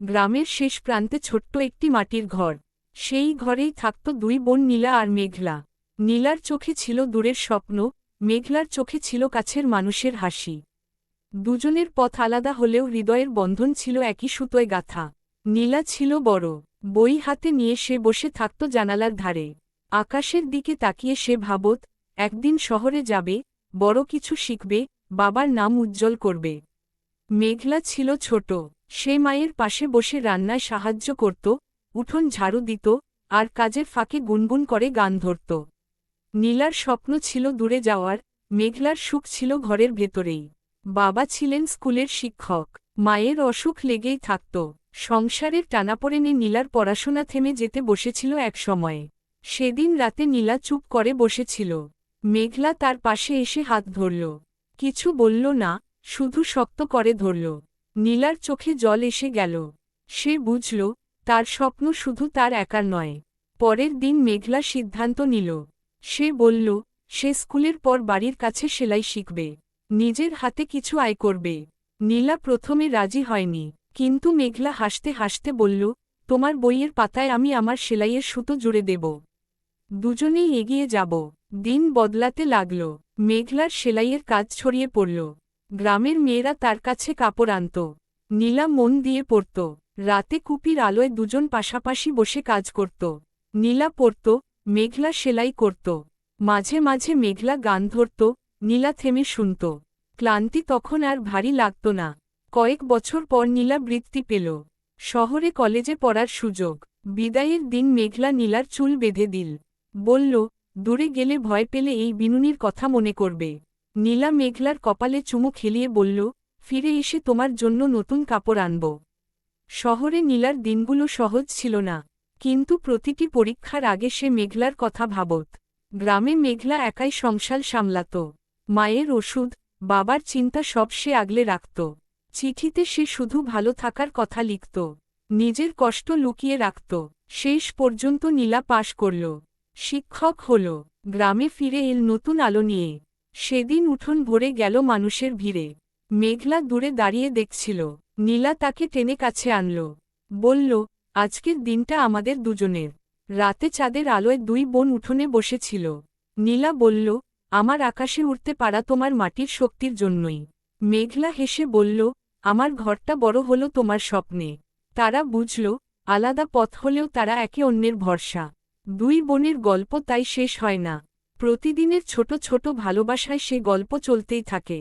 গ্রামের শেষ প্রান্তে ছোট্ট একটি মাটির ঘর। সেই ঘরেই থাকত দুই বোন নীলা আর মেঘলা। নীলার চোখে ছিল দূরের স্বপ্ন, মেঘলার চোখে ছিল কাছের মানুষের হাসি। দুজনের পথ আলাদা হলেও হৃদয়ের বন্ধন ছিল একই সুতোয় গাঁথা। নীলা ছিল বড়, বই হাতে নিয়ে সে বসে থাকত জানালার ধারে। আকাশের দিকে তাকিয়ে সে ভাবত, একদিন শহরে যাবে, বড় কিছু শিখবে, বাবার নাম উজ্জ্বল করবে। মেঘলা ছিল ছোট, সে মায়ের পাশে বসে রান্নায় সাহায্য করত, উঠোন ঝাড়ু দিত, আর কাজের ফাঁকে গুনগুন করে গান ধরত। নীলার স্বপ্ন ছিল দূরে যাওয়ার, মেঘলার সুখ ছিল ঘরের ভেতরেই। বাবা ছিলেন স্কুলের শিক্ষক, মায়ের অসুখ লেগেই থাকত। সংসারের টানাপোড়েনে নীলার পড়াশোনা থেমে যেতে বসেছিল এক সময়ে। সেদিন রাতে নীলা চুপ করে বসেছিল। মেঘলা তার পাশে এসে হাত ধরল। কিছু বলল না, শুধু শক্ত করে ধরল। নীলার চোখে জল এসে গেল। সে বুঝল, তার স্বপ্ন শুধু তার একার নয়। পরের দিন মেঘলা সিদ্ধান্ত নিল। সে বলল, সে স্কুলের পর বাড়ির কাছে সেলাই শিখবে, নিজের হাতে কিছু আয় করবে। নীলা প্রথমে রাজি হয়নি, কিন্তু মেঘলা হাসতে হাসতে বলল, তোমার বইয়ের পাতায় আমি আমার সেলাইয়ের সুতো জুড়ে দেব। দুজনেই এগিয়ে যাব। দিন বদলাতে লাগল। মেঘলার সেলাইয়ের কাজ ছড়িয়ে পড়ল। গ্রামের মেয়েরা তার কাছে কাপড় আনত। নীলা মন দিয়ে পড়ত। রাতে কুপির আলোয় দুজন পাশাপাশি বসে কাজ করত। নীলা পড়ত, মেঘলা সেলাই করত। মাঝে মাঝে মেঘলা গান ধরত, নীলা থেমে শুনত। ক্লান্তি তখন আর ভারী লাগত না। কয়েক বছর পর নীলা বৃত্তি পেল। শহরে কলেজে পড়ার সুযোগ। বিদায়ের দিন মেঘলা নীলার চুল বেঁধে দিল। বলল, দূরে গেলে ভয় পেলে এই বিনুনির কথা মনে করবে। নীলা মেঘলার কপালে চুমু খেলিয়ে বলল, ফিরে এসে তোমার জন্য নতুন কাপড় আনব। শহরে নীলার দিনগুলো সহজ ছিল না, কিন্তু প্রতিটি পরীক্ষার আগে সে মেঘলার কথা ভাবত। গ্রামে মেঘলা একাই সংসার সামলাত। মায়ের ওষুধ, বাবার চিন্তা সব সে আগলে রাখত। চিঠিতে সে শুধু ভালো থাকার কথা লিখত, নিজের কষ্ট লুকিয়ে রাখত। শেষ পর্যন্ত নীলা পাশ করল, শিক্ষক হল, গ্রামে ফিরে এল নতুন আলো নিয়ে। সেদিন উঠোন ভরে গেল মানুষের ভিড়ে। মেঘলা দূরে দাঁড়িয়ে দেখছিল। নীলা তাকে টেনে কাছে আনল। বলল, আজকের দিনটা আমাদের দুজনের। রাতে চাঁদের আলোয় দুই বোন উঠোনে বসেছিল। নীলা বলল, আমার আকাশে উড়তে পারা তোমার মাটির শক্তির জন্যই। মেঘলা হেসে বলল, আমার ঘরটা বড় হলো তোমার স্বপ্নে। তারা বুঝল, আলাদা পথ হলেও তারা একে অন্যের ভরসা। দুই বোনের গল্প তাই শেষ হয় না। প্রতিদিনের ছোট ছোট ভালোবাসায় সে গল্প চলতেই থাকে।